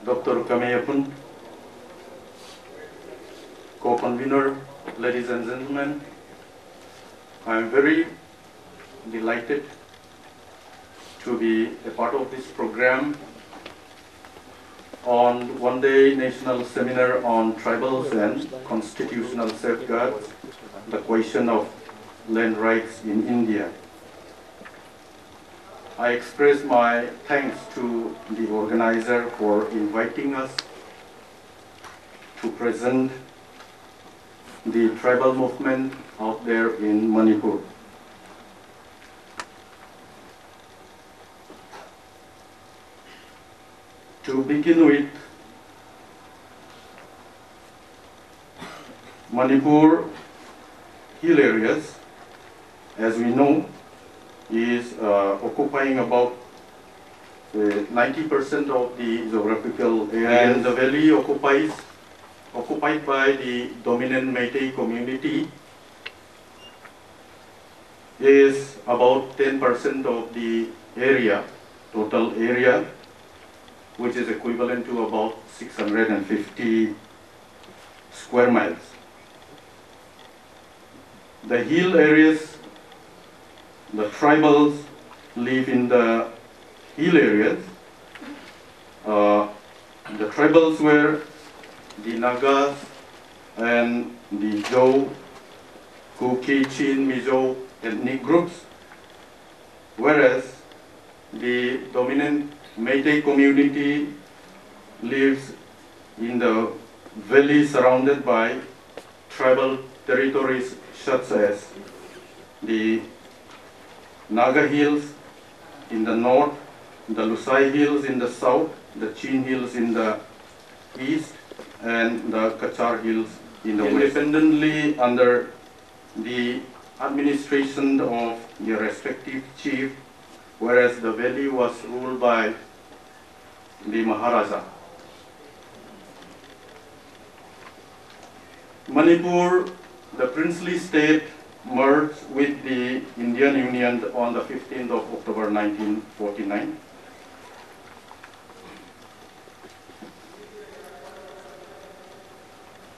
Dr. Kameyapun, co-convener, ladies and gentlemen, I am very delighted to be a part of this program on one-day national seminar on tribals and constitutional safeguards, the question of land rights in India. I express my thanks to the organizer for inviting us to present the tribal movement out there in Manipur. To begin with, Manipur hill areas, as we know, is occupying about 90% of the geographical area, and the valley occupied by the dominant Meitei community is about 10% of the area, total area, which is equivalent to about 650 square miles. The hill areas, the tribals live in the hill areas. The tribals were the Nagas and the Zhou, Kuki, Chin, Mizo ethnic groups, whereas the dominant Meitei community lives in the valley surrounded by tribal territories such as the Naga Hills in the north, the Lusai Hills in the south, the Chin Hills in the east, and the Kachar Hills in the west. Independently under the administration of the respective chief, whereas the valley was ruled by the Maharaja. Manipur, the princely state, merged with the Indian Union on the 15th of October 1949.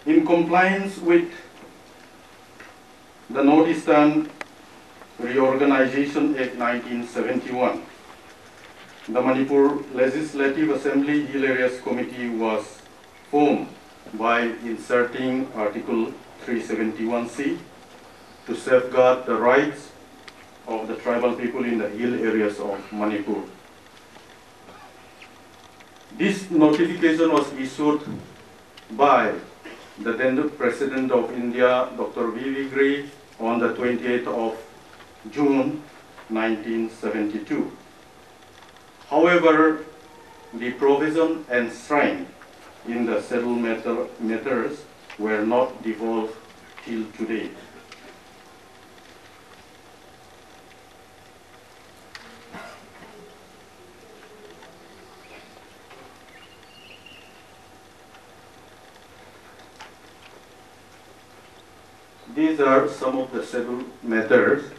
In compliance with the Northeastern Reorganization Act 1971, the Manipur Legislative Assembly Hill Areas Committee was formed by inserting Article 371C to safeguard the rights of the tribal people in the hill areas of Manipur. This notification was issued by the then President of India, Dr. V.V. Gray, on the 28th of June 1972. However, the provision enshrined in the settled matters were not devolved till today. These are some of the settled matters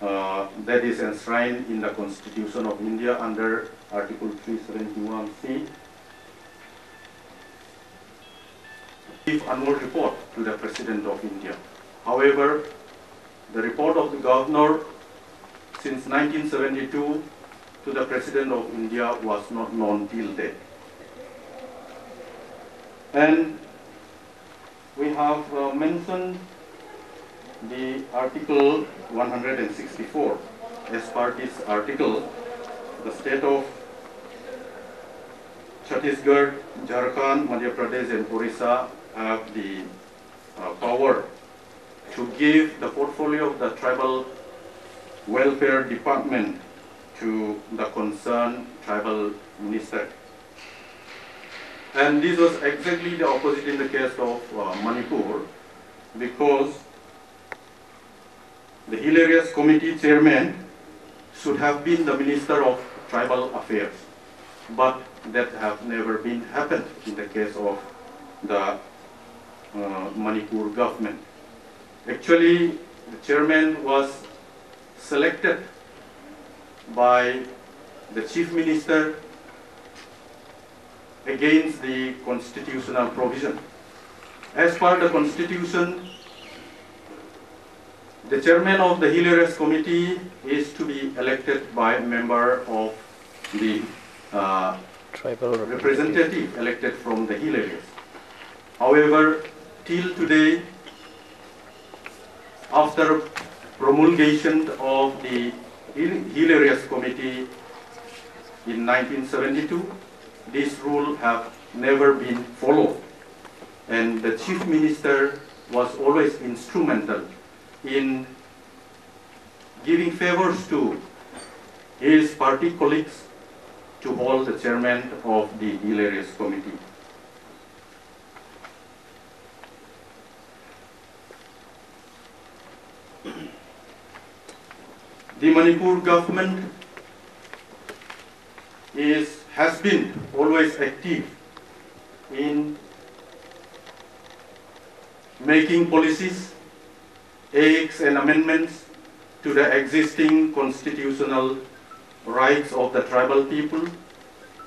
that is enshrined in the Constitution of India under Article 371C. Give annual report to the President of India. However, the report of the Governor since 1972 to the President of India was not known till date. And we have mentioned the Article 164. As per this article, the state of Chhattisgarh, Jharkhand, Madhya Pradesh and Orissa have the power to give the portfolio of the tribal welfare department to the concerned tribal minister. And this was exactly the opposite in the case of Manipur, because the Hill Areas Committee chairman should have been the Minister of Tribal Affairs, but that have never been happened in the case of the Manipur government. Actually, the chairman was selected by the chief minister against the constitutional provision. As per the constitution, the chairman of the Hill Areas Committee is to be elected by a member of the tribal representative elected from the hill areas. However, till today, after promulgation of the Hill Areas Committee in 1972, this rule have never been followed, and the Chief Minister was always instrumental in giving favors to his party colleagues to hold the chairman of the Hill Areas Committee. The Manipur government has been always active in making policies, acts and amendments to the existing constitutional rights of the tribal people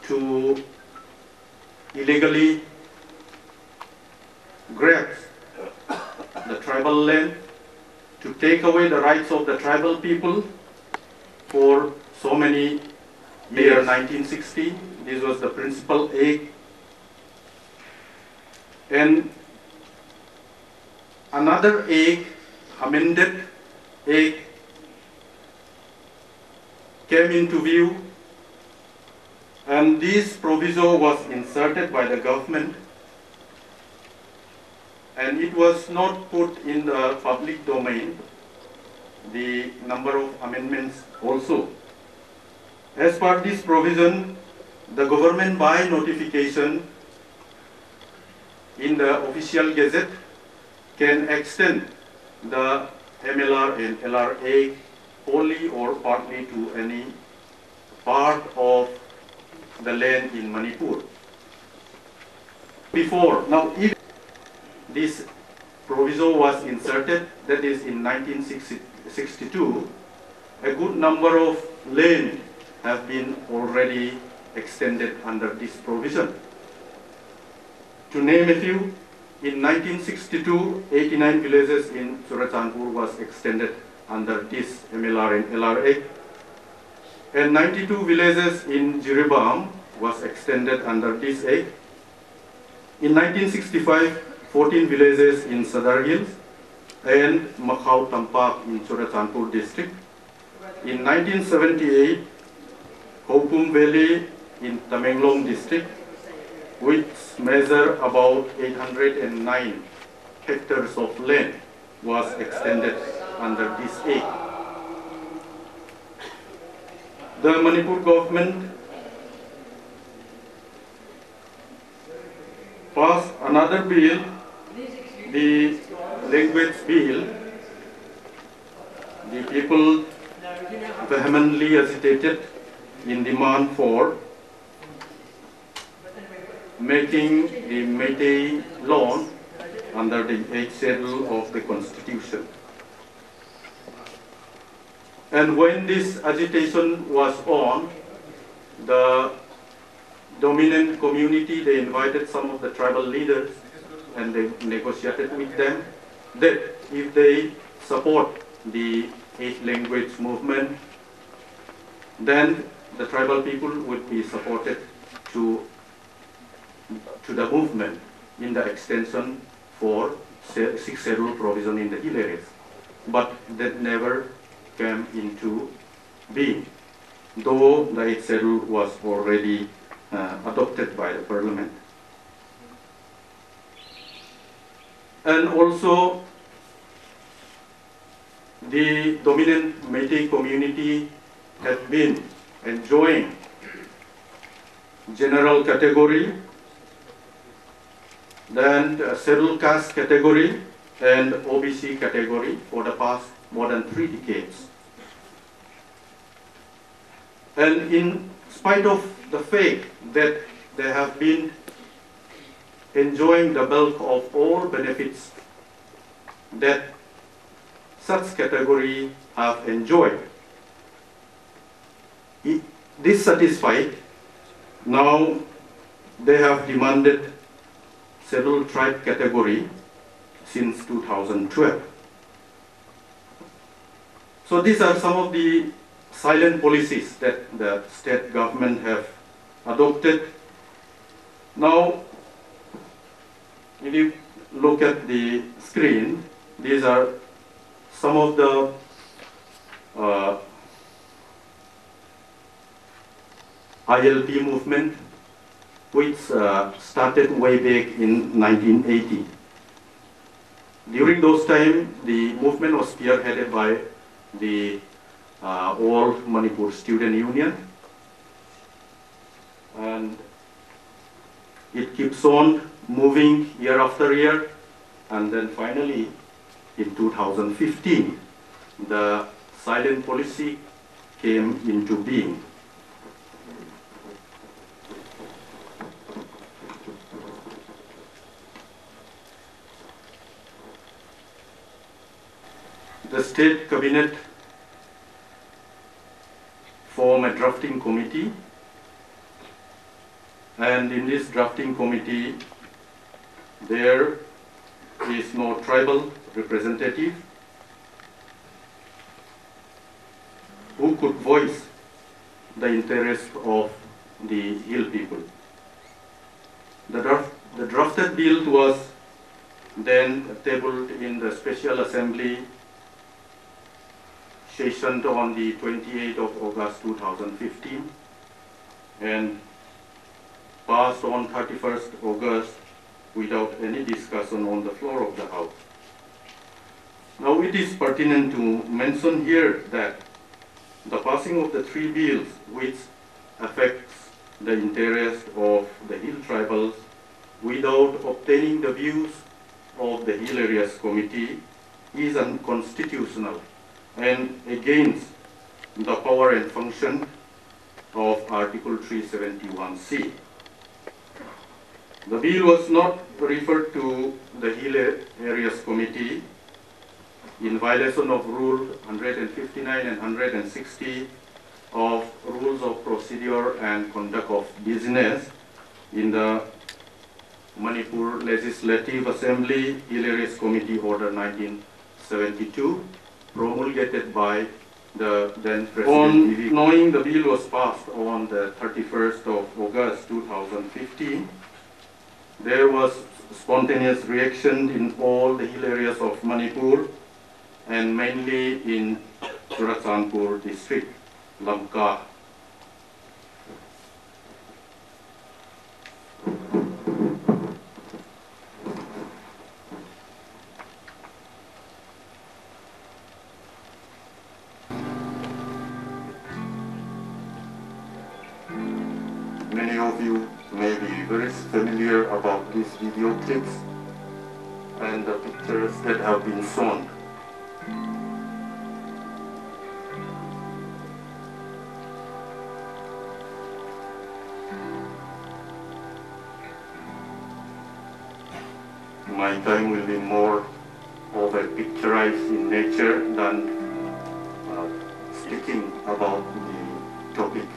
to illegally grab the tribal land, to take away the rights of the tribal people for so many years. 1960, this was the principal act. And another act, amended act, came into view, and this proviso was inserted by the government, and it was not put in the public domain, the number of amendments also. As per this provision, the government by notification in the official gazette can extend the MLR and LRA wholly or partly to any part of the land in Manipur. Now if this proviso was inserted, that is in 1962, a good number of land have been already extended under this provision. To name a few, in 1962, 89 villages in Churachandpur was extended under this MLR and LRA, and 92 villages in Jiribam was extended under this act. In 1965, 14 villages in Sadar Hills and Makhau Tampak in Churachandpur district. In 1978, Kokum Valley in Tamenglong district, which measure about 809 hectares of land, was extended under this act. The Manipur government passed another bill, the language bill. The people vehemently agitated in demand for making the Meitei law under the 8th schedule of the Constitution. And when this agitation was on, the dominant community, they invited some of the tribal leaders and they negotiated with them that if they support the 8th language movement, then the tribal people would be supported to the movement in the extension for 6th schedule provision in the hill areas. But that never came into being, though the 8th schedule was already adopted by the parliament. And also, the dominant Meitei community had been enjoying general category, then scheduled caste category and OBC category for the past more than 3 decades. And in spite of the fact that they have been enjoying the bulk of all benefits that such category have enjoyed, dissatisfied, now they have demanded scheduled tribe category since 2012. So these are some of the silent policies that the state government have adopted. Now, if you look at the screen, these are some of the ILP movement, which started way back in 1980. During those times, the movement was spearheaded by the All Manipur Student Union, and it keeps on moving year after year, and then finally in 2015 the silent policy came into being. The state cabinet formed a drafting committee, and in this drafting committee there is no tribal representative who could voice the interest of the hill people. The drafted bill was then tabled in the Special Assembly session on the 28th of August 2015 and passed on 31st August without any discussion on the floor of the House. Now it is pertinent to mention here that the passing of the three bills which affects the interest of the hill tribals without obtaining the views of the Hill Areas Committee is unconstitutional and against the power and function of Article 371C. The bill was not referred to the Hill Areas Committee in violation of Rule 159 and 160 of Rules of Procedure and Conduct of Business in the Manipur Legislative Assembly Hill Areas Committee Order 1972, promulgated by the then President. Knowing the bill was passed on the 31st of August 2015, there was spontaneous reaction in all the hill areas of Manipur and mainly in Churachandpur district, Lamka. Many of you may be very familiar about these video clips and the pictures that have been shown. My time will be more of a picturized in nature than speaking about the topic.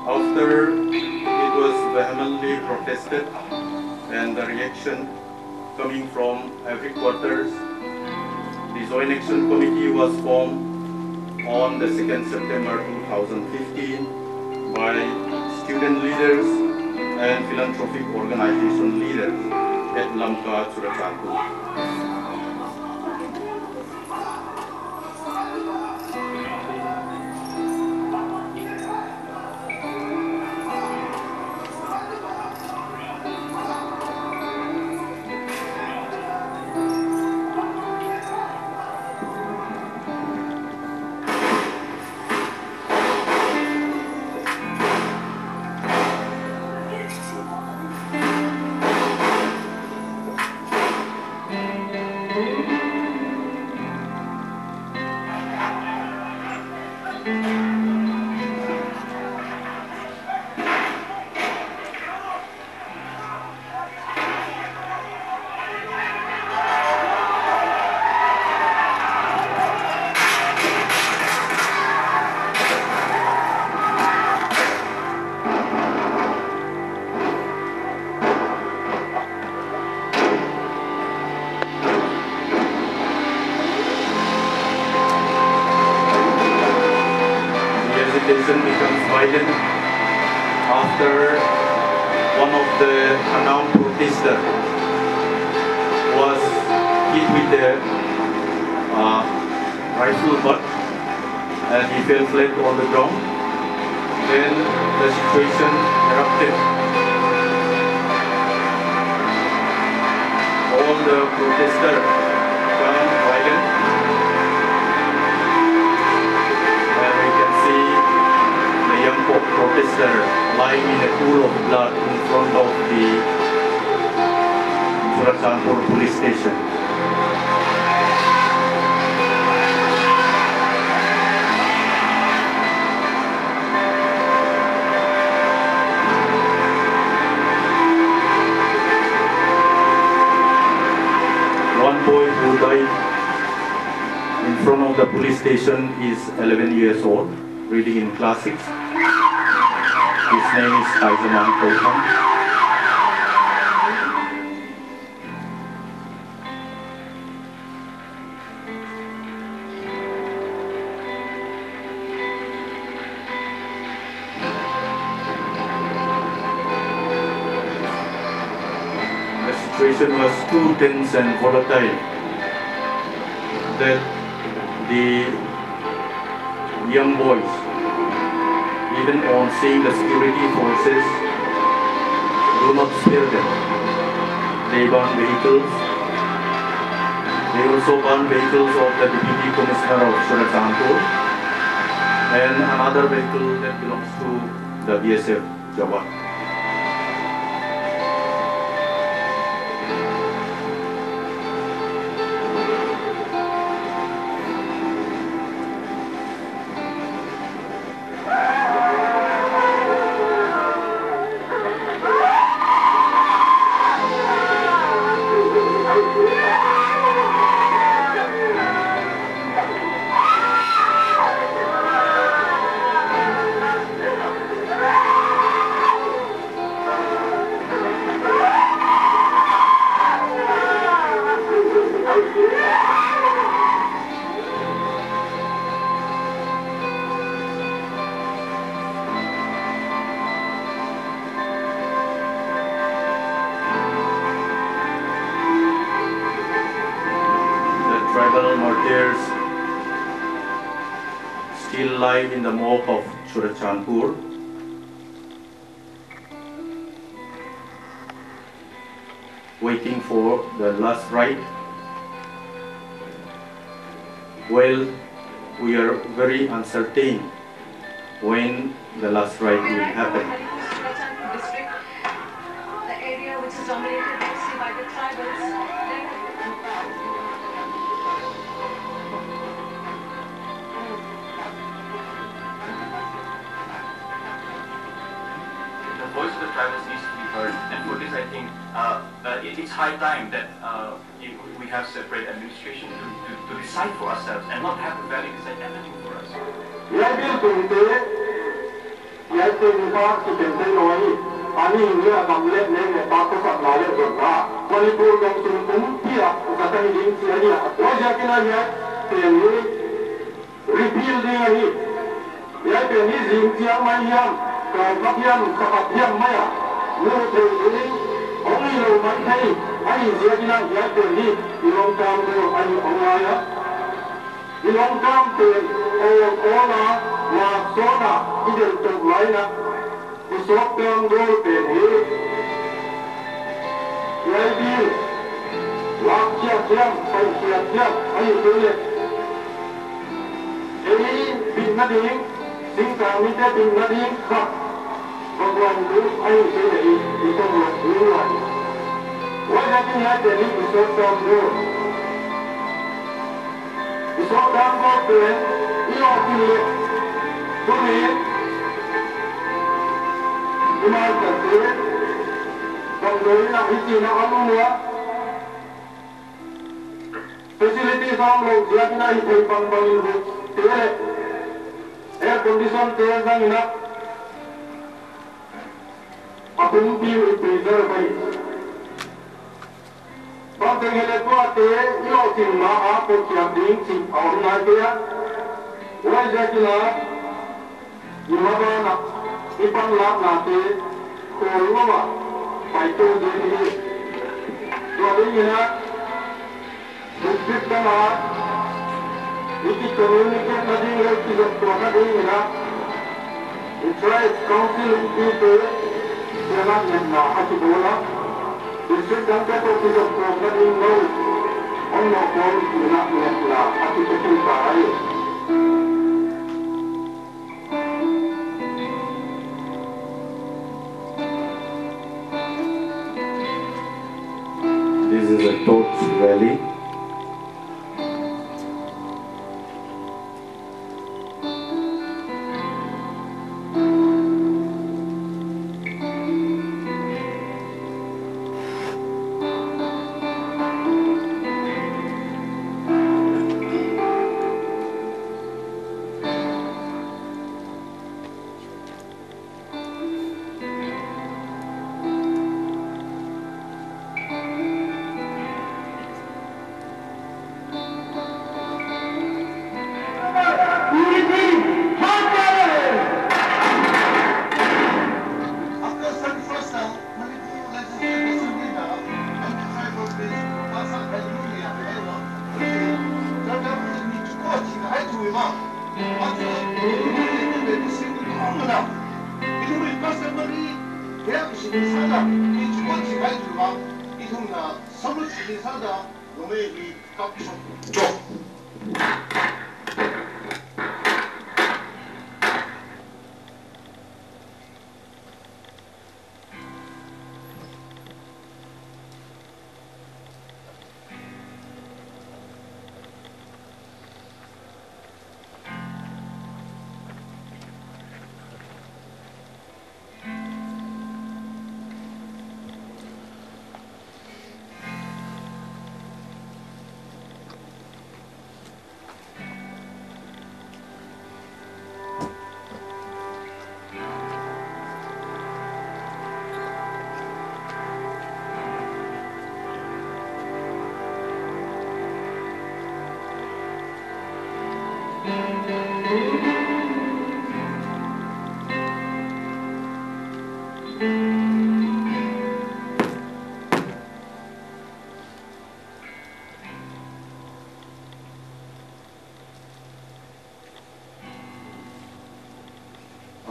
After it was vehemently protested and the reaction coming from every quarters, the Joint Action Committee was formed on the 2nd September 2015 by student leaders and philanthropic organization leaders at Lamka, Churachandpur. after one of the unarmed protesters was hit with a rifle butt and he fell flat on the ground. Then the situation erupted. All the protesters turned violent, and we can see the young protester lying in a pool of blood in front of the Churachandpur police station. One boy who died in front of the police station is 11 years old, reading in class 6. His name is Mangchinkhup. The situation was too tense and volatile that the young boys, even on seeing the security forces, do not spare them. They burn vehicles. They also burn vehicles of the Deputy Commissioner of Churachandpur and another vehicle that belongs to the BSF Jawan. Tribal martyrs still lie in the mob of Churachandpur. Waiting for the last rite. Well, we are very uncertain when the last rite will happen. District, the area which is dominated mostly by the tribals. The voice of the tribals needs to be heard, and for this I think it's high time that we have separate administration to decide for ourselves and not have the valley decide everything for us. Facilities on low, Japanese air condition trains are enough. A boom view is preserved. But the Helequate, you know, in Maha, for Kiabing, our Nigeria, why Jakina, you have Ipan lap nate kolwa paito dini wali ina district na iti community madingal tigot ko na ina Tribes Council iti sila na hatibola district ang kato tigot ko na ina ang nakon ina na hatibola tayo. This is a torch rally.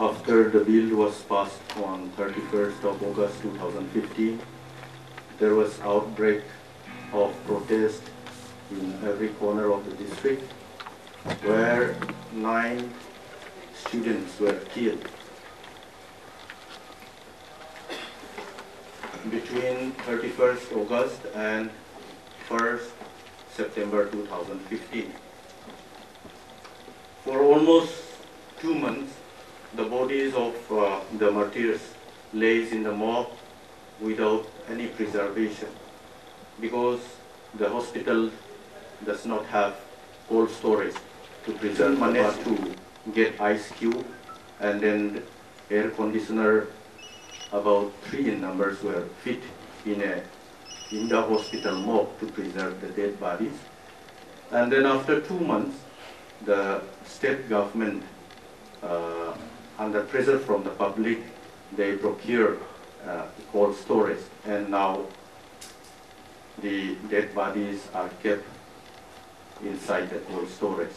After the bill was passed on 31st of August 2015, there was outbreak of protest in every corner of the district, where 9 students were killed. Between 31st August and 1st September 2015. For almost 2 months, the bodies of the martyrs lays in the morgue without any preservation, because the hospital does not have cold storage to preserve. Managed to get ice cube, and then air conditioner, about 3 in numbers, were fit in the hospital morgue to preserve the dead bodies. And then after 2 months, the state government, under pressure from the public, they procure cold storage, and now the dead bodies are kept inside the cold storage.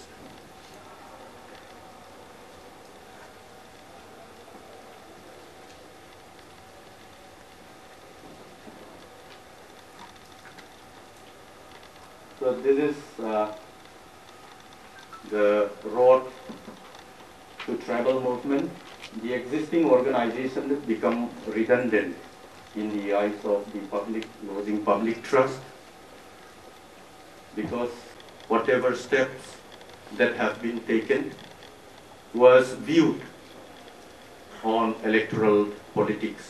So this is the road to travel movement. The existing organization become redundant in the eyes of the public, losing public trust, because whatever steps that have been taken was viewed on electoral politics,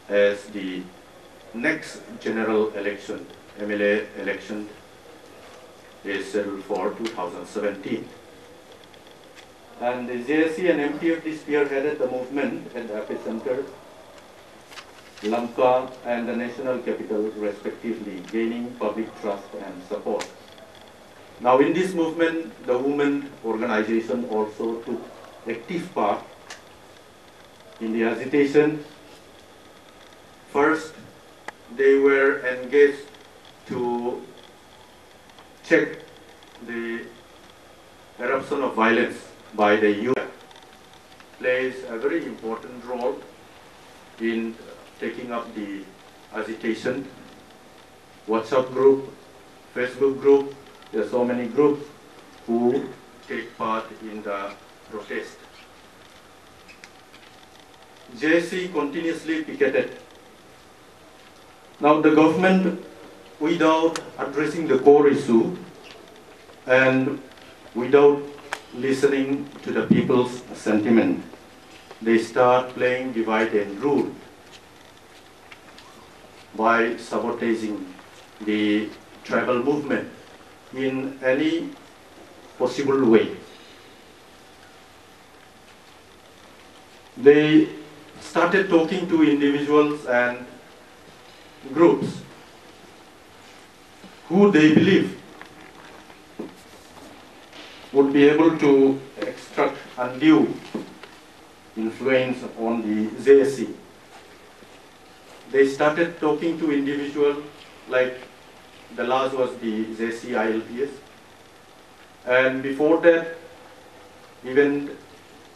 as the next general election, MLA election, is scheduled for 2017. And the JAC and MTFD spearheaded the movement at the epicenter, Lanka and the national capital respectively, gaining public trust and support. Now in this movement, the women organization also took active part in the agitation. First, they were engaged to check the eruption of violence by the UN. Plays a very important role in taking up the agitation. WhatsApp group, Facebook group, there are so many groups who take part in the protest. JAC continuously picketed. Now the government, without addressing the core issue and without listening to the people's sentiment, they start playing divide and rule by sabotaging the tribal movement in any possible way. They started talking to individuals and groups who they believe would be able to extract undue influence on the JAC. They started talking to individuals, like the last was the JAC ILPS, and before that even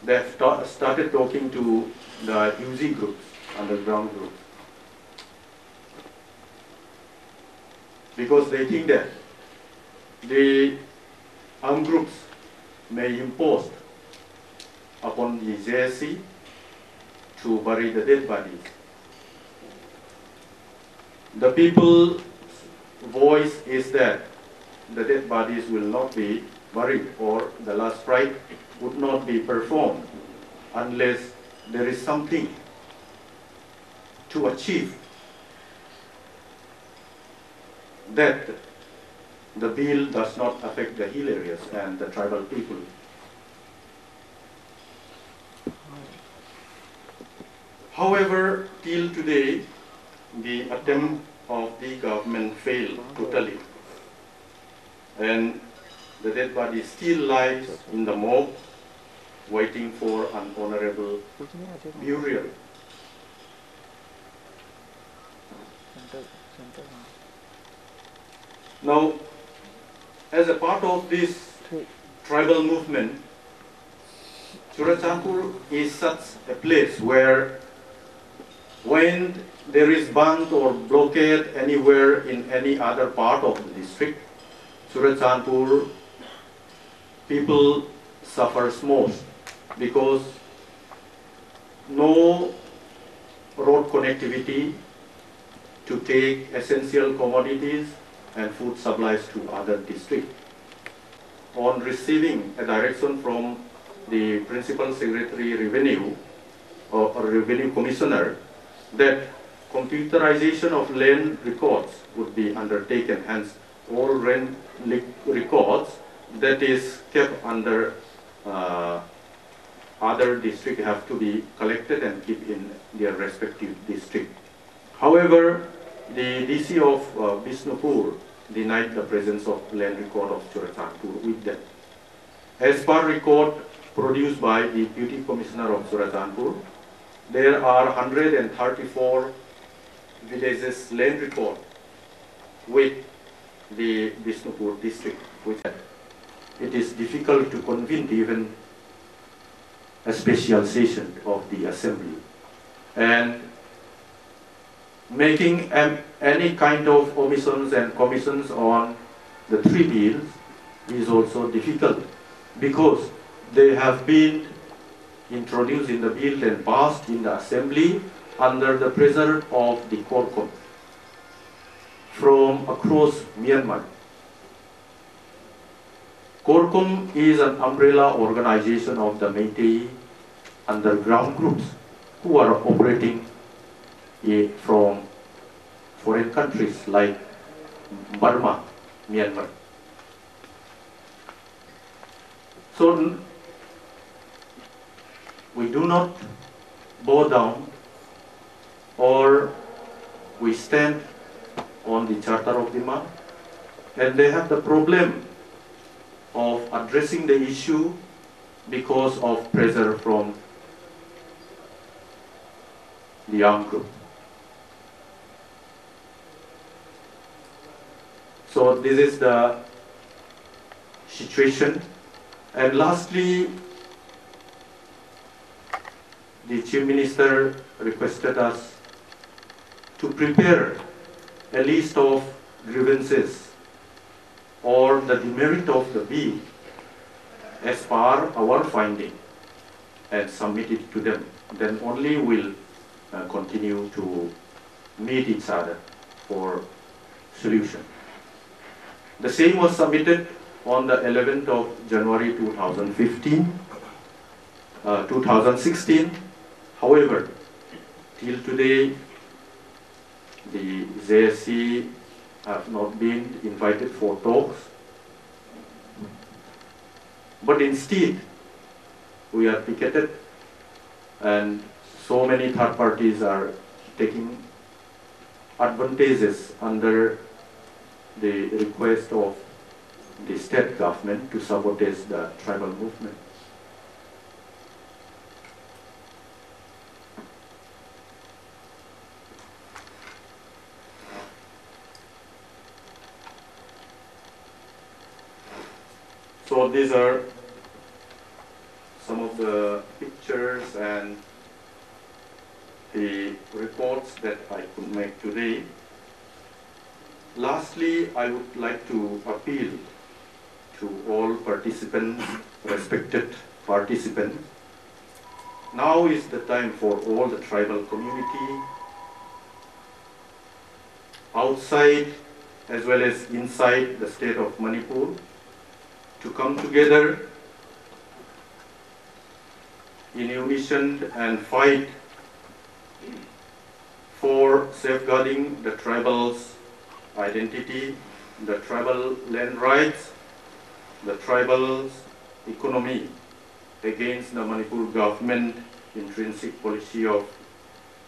they started talking to the UG groups, underground groups, because they think that the armed groups may impose upon the JAC to bury the dead bodies. The people's voice is that the dead bodies will not be buried, or the last rite would not be performed unless there is something to achieve that the bill does not affect the hill areas and the tribal people. However, till today, the attempt of the government failed totally, and the dead body still lies in the morgue, waiting for an honorable burial. Now, as a part of this tribal movement, Churachandpur is such a place where when there is band or blockade anywhere in any other part of the district, Churachandpur people suffers most, because no road connectivity to take essential commodities and food supplies to other districts. On receiving a direction from the Principal Secretary Revenue or Revenue Commissioner that computerization of land records would be undertaken, hence all land records that is kept under other district have to be collected and kept in their respective district. However, the DC of Bishnupur denied the presence of land record of Churachandpur with them. As per record produced by the Deputy Commissioner of Churachandpur, there are 134 villages land record with the Bishnupur district, which it is difficult to convene even a special session of the assembly. And making any kind of omissions and commissions on the three bills is also difficult, because they have been introduced in the bill and passed in the assembly under the pressure of the CORCOM from across Myanmar. CORCOM is an umbrella organization of the Meitei underground groups who are operating from foreign countries like Burma, Myanmar. So we do not bow down, or we stand on the Charter of Demand, and they have the problem of addressing the issue because of pressure from the armed group. So this is the situation. And lastly, the Chief Minister requested us to prepare a list of grievances or the demerit of the bill as per our finding and submit it to them. Then only we'll continue to meet each other for solution. The same was submitted on the 11th of January 2016. However, till today, the JAC have not been invited for talks. But instead, we are picketed, and so many third parties are taking advantages under the request of the state government to sabotage the tribal movement. So these are some of the pictures and the reports that I could make today. Lastly, I would like to appeal to all participants, respected participants. Now is the time for all the tribal community, outside as well as inside the state of Manipur, to come together in unison and fight for safeguarding the tribal's identity, the tribal land rights, the tribal's economy against the Manipur government intrinsic policy of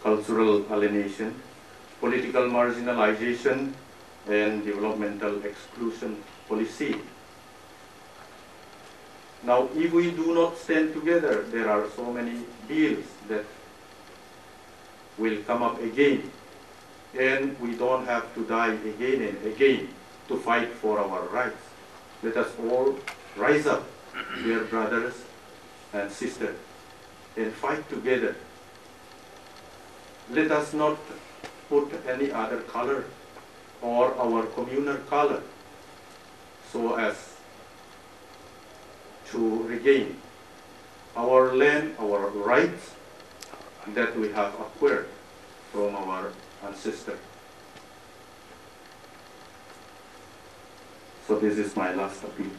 cultural alienation, political marginalization, and developmental exclusion policy. Now, if we do not stand together, there are so many bills that will come up again, and we don't have to die again and again to fight for our rights. Let us all rise up, dear brothers and sisters, and fight together. Let us not put any other color or our communal color so as to regain our land, our rights that we have acquired from our ancestors. So this is my last appeal.